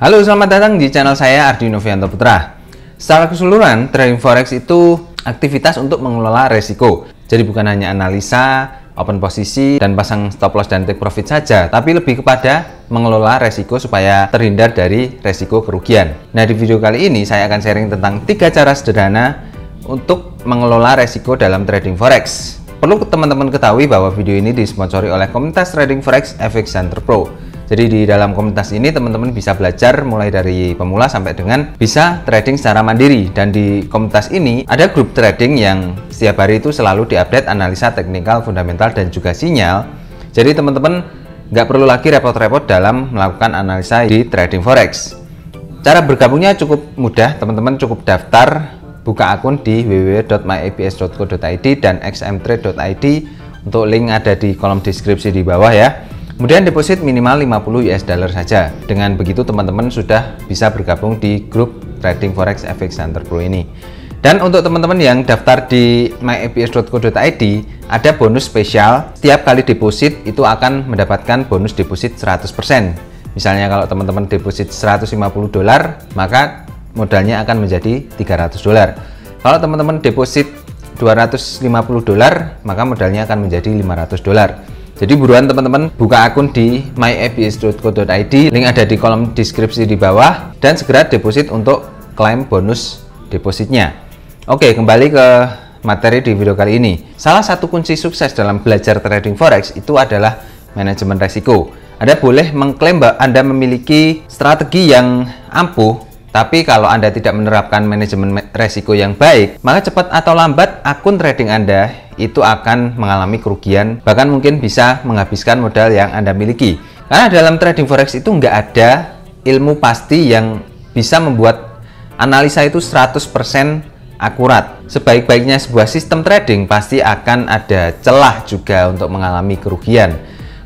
Halo, selamat datang di channel saya Ardi Novianto Putra. Secara keseluruhan, trading forex itu aktivitas untuk mengelola resiko. Jadi bukan hanya analisa, open posisi, dan pasang stop loss dan take profit saja, tapi lebih kepada mengelola resiko supaya terhindar dari resiko kerugian. Nah, di video kali ini saya akan sharing tentang 3 cara sederhana untuk mengelola resiko dalam trading forex. Perlu teman-teman ketahui bahwa video ini disponsori oleh komunitas trading forex FX Center Pro. Jadi di dalam komunitas ini teman-teman bisa belajar mulai dari pemula sampai dengan bisa trading secara mandiri. Dan di komunitas ini ada grup trading yang setiap hari itu selalu diupdate analisa teknikal, fundamental, dan juga sinyal. Jadi teman-teman nggak perlu lagi repot-repot dalam melakukan analisa di trading forex. Cara bergabungnya cukup mudah, teman-teman cukup daftar, buka akun di www.myabs.co.id dan xmtrade.id. Untuk link ada di kolom deskripsi di bawah ya. Kemudian deposit minimal 50 US dollar saja. Dengan begitu teman-teman sudah bisa bergabung di grup trading forex FX Center Pro ini. Dan untuk teman-teman yang daftar di myabs.co.id ada bonus spesial. Setiap kali deposit itu akan mendapatkan bonus deposit 100%. Misalnya kalau teman-teman deposit 150 dolar, maka modalnya akan menjadi 300 dolar. Kalau teman-teman deposit 250 dolar, maka modalnya akan menjadi 500 dolar. Jadi buruan teman-teman buka akun di myabs.co.id, link ada di kolom deskripsi di bawah, dan segera deposit untuk klaim bonus depositnya. Oke, kembali ke materi di video kali ini. Salah satu kunci sukses dalam belajar trading forex itu adalah manajemen resiko. Anda boleh mengklaim bahwa Anda memiliki strategi yang ampuh, tapi kalau Anda tidak menerapkan manajemen resiko yang baik, maka cepat atau lambat akun trading Anda itu akan mengalami kerugian, bahkan mungkin bisa menghabiskan modal yang Anda miliki. Karena dalam trading forex itu nggak ada ilmu pasti yang bisa membuat analisa itu 100% akurat. Sebaik-baiknya sebuah sistem trading pasti akan ada celah juga untuk mengalami kerugian.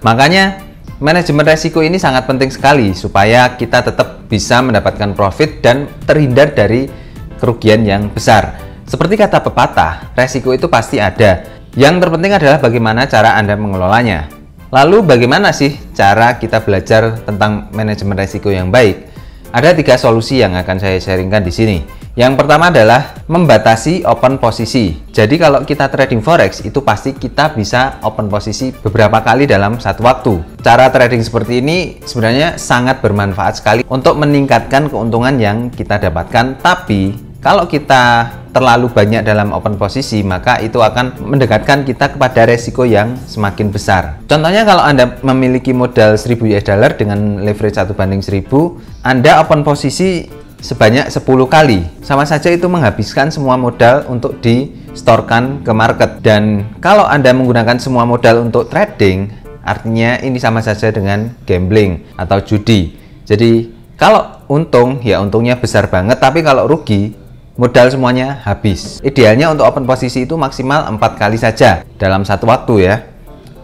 Makanya manajemen resiko ini sangat penting sekali supaya kita tetap bisa mendapatkan profit dan terhindar dari kerugian yang besar. Seperti kata pepatah, resiko itu pasti ada. Yang terpenting adalah bagaimana cara Anda mengelolanya. Lalu bagaimana sih cara kita belajar tentang manajemen resiko yang baik? Ada 3 solusi yang akan saya sharingkan di sini. Yang pertama adalah membatasi open posisi. Jadi kalau kita trading forex itu pasti kita bisa open posisi beberapa kali dalam satu waktu. Cara trading seperti ini sebenarnya sangat bermanfaat sekali untuk meningkatkan keuntungan yang kita dapatkan. Tapi kalau kita terlalu banyak dalam open posisi, maka itu akan mendekatkan kita kepada resiko yang semakin besar. Contohnya kalau Anda memiliki modal 1000 US dollar dengan leverage 1:1000, Anda open posisi sebanyak 10 kali. Sama saja itu menghabiskan semua modal untuk di-storekan ke market. Dan kalau Anda menggunakan semua modal untuk trading, artinya ini sama saja dengan gambling atau judi. Jadi kalau untung, ya untungnya besar banget, tapi kalau rugi, modal semuanya habis. Idealnya untuk open posisi itu maksimal 4 kali saja dalam satu waktu ya.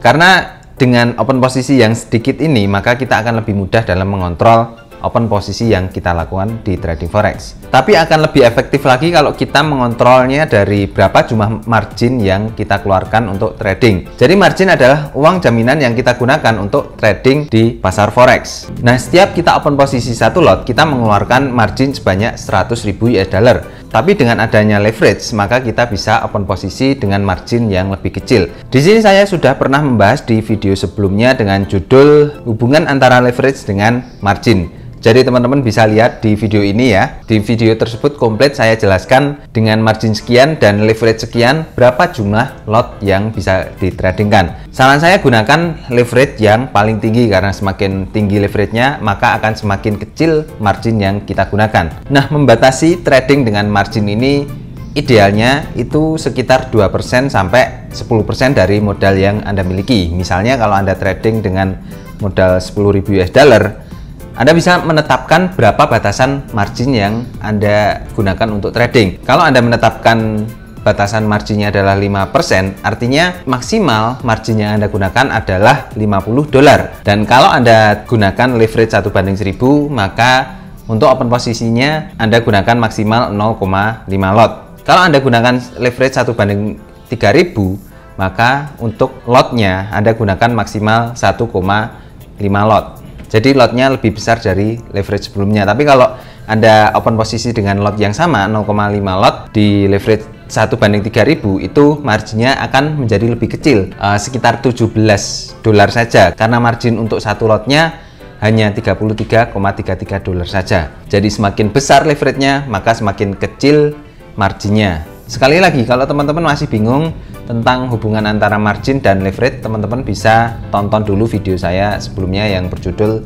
Karena dengan open posisi yang sedikit ini, maka kita akan lebih mudah dalam mengontrol open posisi yang kita lakukan di trading forex. Tapi akan lebih efektif lagi kalau kita mengontrolnya dari berapa jumlah margin yang kita keluarkan untuk trading. Jadi margin adalah uang jaminan yang kita gunakan untuk trading di pasar forex. Nah, setiap kita open posisi satu lot, kita mengeluarkan margin sebanyak 100.000 US dollar. Tapi dengan adanya leverage, maka kita bisa open posisi dengan margin yang lebih kecil. Di sini saya sudah pernah membahas di video sebelumnya dengan judul hubungan antara leverage dengan margin. Jadi teman-teman bisa lihat di video ini ya. Di video tersebut komplit saya jelaskan dengan margin sekian dan leverage sekian berapa jumlah lot yang bisa ditradingkan. Saran saya gunakan leverage yang paling tinggi karena semakin tinggi leverage-nya maka akan semakin kecil margin yang kita gunakan. Nah, membatasi trading dengan margin ini idealnya itu sekitar 2% sampai 10% dari modal yang Anda miliki. Misalnya kalau Anda trading dengan modal 10.000 US dollar, Anda bisa menetapkan berapa batasan margin yang Anda gunakan untuk trading. Kalau Anda menetapkan batasan marginnya adalah 5%, artinya maksimal margin yang Anda gunakan adalah 50 dolar. Dan kalau Anda gunakan leverage 1:1000, maka untuk open posisinya Anda gunakan maksimal 0,5 lot. Kalau Anda gunakan leverage 1:3000, maka untuk lotnya Anda gunakan maksimal 1,5 lot. Jadi lotnya lebih besar dari leverage sebelumnya. Tapi kalau Anda open posisi dengan lot yang sama 0,5 lot di leverage 1/3000, itu marginnya akan menjadi lebih kecil, sekitar $17 saja, karena margin untuk satu lotnya hanya $33,33 saja. Jadi semakin besar leverage-nya, maka semakin kecil marginnya. Sekali lagi, kalau teman-teman masih bingung tentang hubungan antara margin dan leverage, teman-teman bisa tonton dulu video saya sebelumnya yang berjudul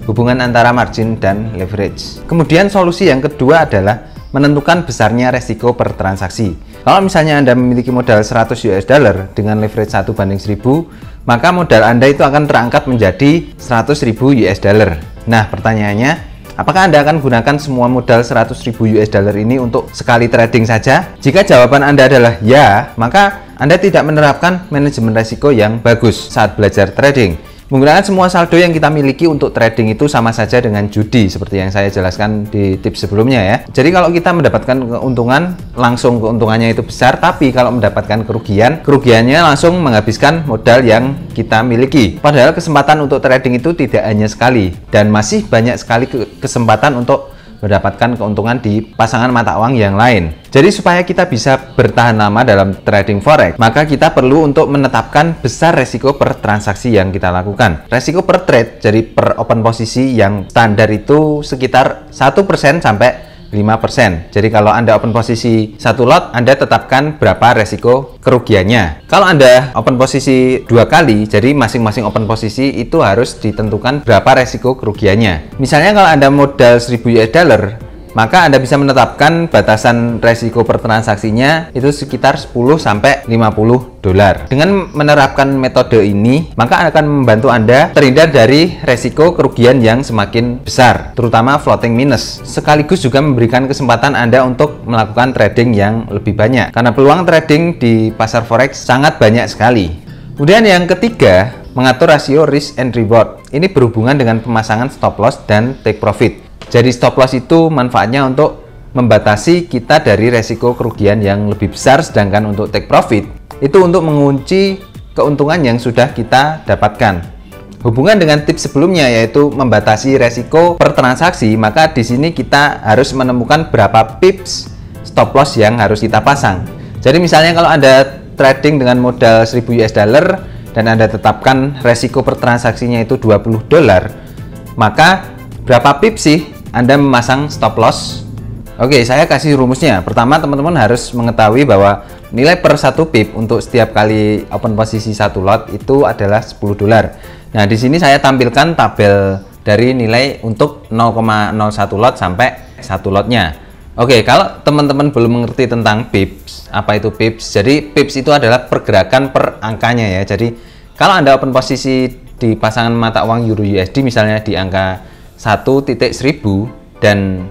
hubungan antara margin dan leverage. Kemudian solusi yang kedua adalah menentukan besarnya resiko per transaksi. Kalau misalnya Anda memiliki modal $100 dengan leverage 1/1000, maka modal Anda itu akan terangkat menjadi $100.000. Nah, pertanyaannya, apakah Anda akan gunakan semua modal $100.000 ini untuk sekali trading saja? Jika jawaban Anda adalah ya, maka Anda tidak menerapkan manajemen resiko yang bagus saat belajar trading. Menggunakan semua saldo yang kita miliki untuk trading itu sama saja dengan judi, seperti yang saya jelaskan di tips sebelumnya ya. Jadi kalau kita mendapatkan keuntungan, langsung keuntungannya itu besar, tapi kalau mendapatkan kerugiannya langsung menghabiskan modal yang kita miliki. Padahal kesempatan untuk trading itu tidak hanya sekali, dan masih banyak sekali kesempatan untuk mendapatkan keuntungan di pasangan mata uang yang lain. Jadi supaya kita bisa bertahan lama dalam trading forex, maka kita perlu untuk menetapkan besar resiko per transaksi yang kita lakukan. Resiko per trade, jadi per open posisi yang standar itu sekitar 1% sampai 5%. Jadi kalau Anda open posisi satu lot, Anda tetapkan berapa resiko kerugiannya. Kalau Anda open posisi 2 kali, jadi masing-masing open posisi itu harus ditentukan berapa resiko kerugiannya. Misalnya kalau Anda modal $1000, maka Anda bisa menetapkan batasan resiko per transaksinya itu sekitar $10 sampai $50. Dengan menerapkan metode ini, maka akan membantu Anda terhindar dari resiko kerugian yang semakin besar, terutama floating minus. Sekaligus juga memberikan kesempatan Anda untuk melakukan trading yang lebih banyak, karena peluang trading di pasar forex sangat banyak sekali. Kemudian yang ketiga, mengatur rasio risk and reward. Ini berhubungan dengan pemasangan stop loss dan take profit. Jadi stop loss itu manfaatnya untuk membatasi kita dari resiko kerugian yang lebih besar, sedangkan untuk take profit itu untuk mengunci keuntungan yang sudah kita dapatkan. Hubungan dengan tips sebelumnya yaitu membatasi resiko per transaksi, maka di sini kita harus menemukan berapa pips stop loss yang harus kita pasang. Jadi misalnya kalau Anda trading dengan modal $1000 dan Anda tetapkan resiko per transaksinya itu $20, maka berapa pips sih Anda memasang stop loss? Oke, saya kasih rumusnya. Pertama, teman-teman harus mengetahui bahwa nilai per 1 pip untuk setiap kali open posisi satu lot itu adalah $10. Nah, di sini saya tampilkan tabel dari nilai untuk 0,01 lot sampai 1 lotnya. Oke, kalau teman-teman belum mengerti tentang pips, apa itu pips? Jadi pips itu adalah pergerakan per angkanya ya. Jadi kalau Anda open posisi di pasangan mata uang Euro USD misalnya di angka 1.1000 dan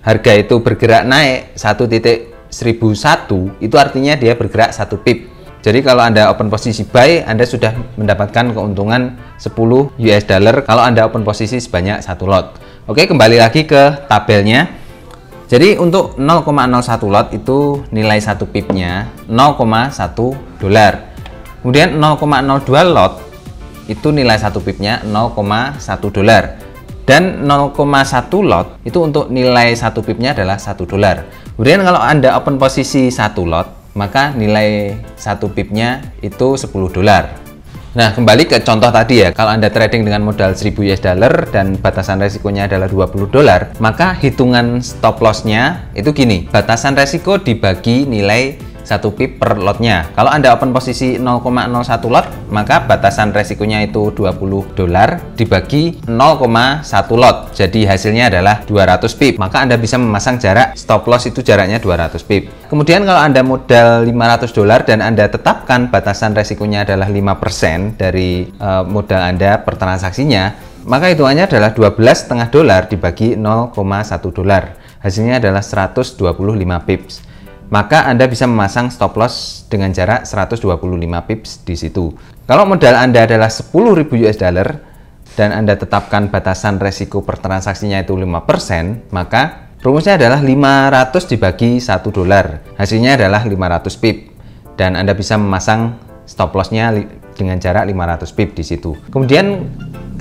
harga itu bergerak naik 1.1001, itu artinya dia bergerak 1 pip. Jadi kalau Anda open posisi buy, Anda sudah mendapatkan keuntungan $10 kalau Anda open posisi sebanyak 1 lot. Oke, kembali lagi ke tabelnya. Jadi untuk 0,01 lot itu nilai 1 pipnya $0,1. Kemudian 0,02 lot itu nilai 1 pipnya $0,1. Dan 0,1 lot itu untuk nilai 1 pipnya adalah $1. Kemudian kalau Anda open posisi 1 lot, maka nilai 1 pipnya itu $10. Nah, kembali ke contoh tadi ya, kalau Anda trading dengan modal $1000 dan batasan resikonya adalah $20, maka hitungan stop loss-nya itu gini, batasan resiko dibagi nilai 1 pip per lotnya. Kalau Anda open posisi 0,01 lot, maka batasan resikonya itu $20 dibagi 0,1 lot. Jadi hasilnya adalah 200 pip. Maka Anda bisa memasang jarak stop loss itu jaraknya 200 pip. Kemudian kalau Anda modal $500 dan Anda tetapkan batasan resikonya adalah 5% dari modal Anda per transaksinya, maka hitungannya adalah $12,5 dibagi $0,1. Hasilnya adalah 125 pips. Maka Anda bisa memasang stop loss dengan jarak 125 pips di situ. Kalau modal Anda adalah $10.000 dan Anda tetapkan batasan resiko per transaksinya itu 5%, maka rumusnya adalah 500 dibagi $1. Hasilnya adalah 500 pip. Dan Anda bisa memasang stop loss-nya dengan jarak 500 pip di situ. Kemudian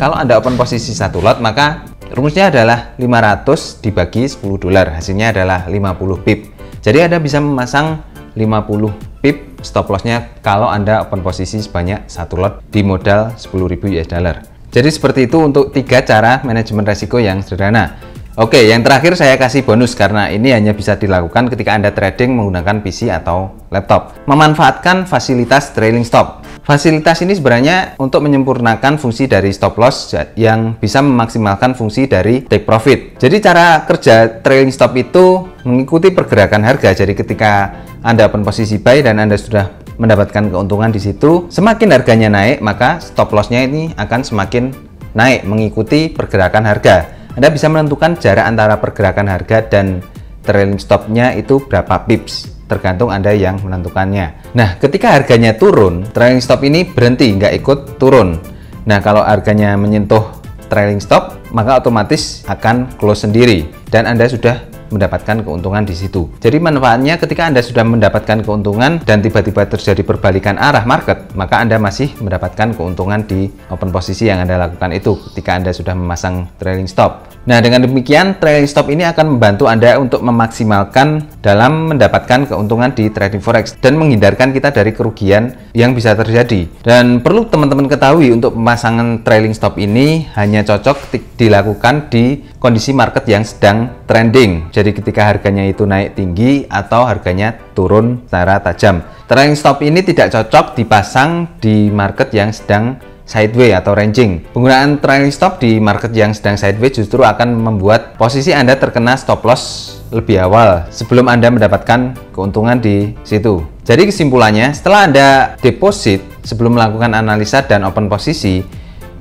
kalau Anda open posisi 1 lot, maka rumusnya adalah 500 dibagi $10, hasilnya adalah 50 pip. Jadi Anda bisa memasang 50 pip stop lossnya kalau Anda open posisi sebanyak 1 lot di modal 10.000 US dollar. Jadi seperti itu untuk 3 cara manajemen resiko yang sederhana. Oke, yang terakhir saya kasih bonus karena ini hanya bisa dilakukan ketika Anda trading menggunakan PC atau laptop. Memanfaatkan fasilitas trailing stop. Fasilitas ini sebenarnya untuk menyempurnakan fungsi dari stop loss yang bisa memaksimalkan fungsi dari take profit. Jadi cara kerja trailing stop itu mengikuti pergerakan harga. Jadi ketika Anda open posisi buy dan Anda sudah mendapatkan keuntungan di situ, semakin harganya naik maka stop lossnya ini akan semakin naik mengikuti pergerakan harga. Anda bisa menentukan jarak antara pergerakan harga dan trailing stopnya itu berapa pips, tergantung Anda yang menentukannya. Nah, ketika harganya turun, trailing stop ini berhenti, nggak ikut turun. Nah, kalau harganya menyentuh trailing stop, maka otomatis akan close sendiri dan Anda sudah mendapatkan keuntungan di situ. Jadi manfaatnya ketika Anda sudah mendapatkan keuntungan dan tiba-tiba terjadi perbalikan arah market, maka Anda masih mendapatkan keuntungan di open posisi yang Anda lakukan itu ketika Anda sudah memasang trailing stop. Nah, dengan demikian trailing stop ini akan membantu Anda untuk memaksimalkan dalam mendapatkan keuntungan di trading forex dan menghindarkan kita dari kerugian yang bisa terjadi. Dan perlu teman-teman ketahui untuk pemasangan trailing stop ini hanya cocok dilakukan di kondisi market yang sedang trending. Jadi ketika harganya itu naik tinggi atau harganya turun secara tajam. Trailing stop ini tidak cocok dipasang di market yang sedang sideways atau ranging. Penggunaan trailing stop di market yang sedang sideways justru akan membuat posisi Anda terkena stop loss lebih awal sebelum Anda mendapatkan keuntungan di situ. Jadi kesimpulannya, setelah Anda deposit sebelum melakukan analisa dan open posisi,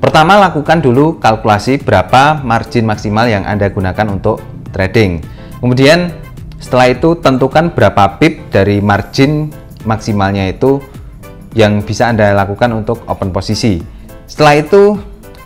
pertama lakukan dulu kalkulasi berapa margin maksimal yang Anda gunakan untuk trading. Kemudian setelah itu tentukan berapa pip dari margin maksimalnya itu yang bisa Anda lakukan untuk open posisi. Setelah itu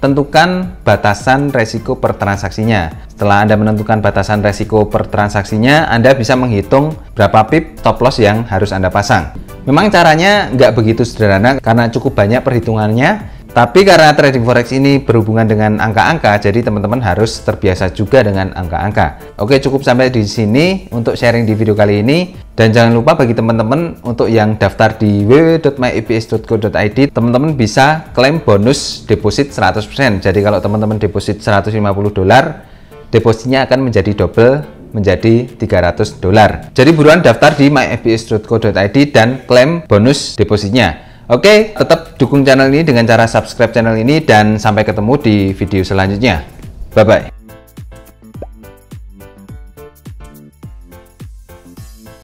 tentukan batasan resiko per transaksinya. Setelah Anda menentukan batasan resiko per transaksinya, Anda bisa menghitung berapa pip stop loss yang harus Anda pasang. Memang caranya nggak begitu sederhana karena cukup banyak perhitungannya. Tapi karena trading forex ini berhubungan dengan angka-angka, jadi teman-teman harus terbiasa juga dengan angka-angka. Oke, cukup sampai di sini untuk sharing di video kali ini. Dan jangan lupa bagi teman-teman untuk yang daftar di www.myeps.co.id, teman-teman bisa klaim bonus deposit 100%. Jadi kalau teman-teman deposit $150, depositnya akan menjadi double menjadi $300. Jadi buruan daftar di myeps.co.id dan klaim bonus depositnya. Oke, tetap dukung channel ini dengan cara subscribe channel ini dan sampai ketemu di video selanjutnya. Bye-bye.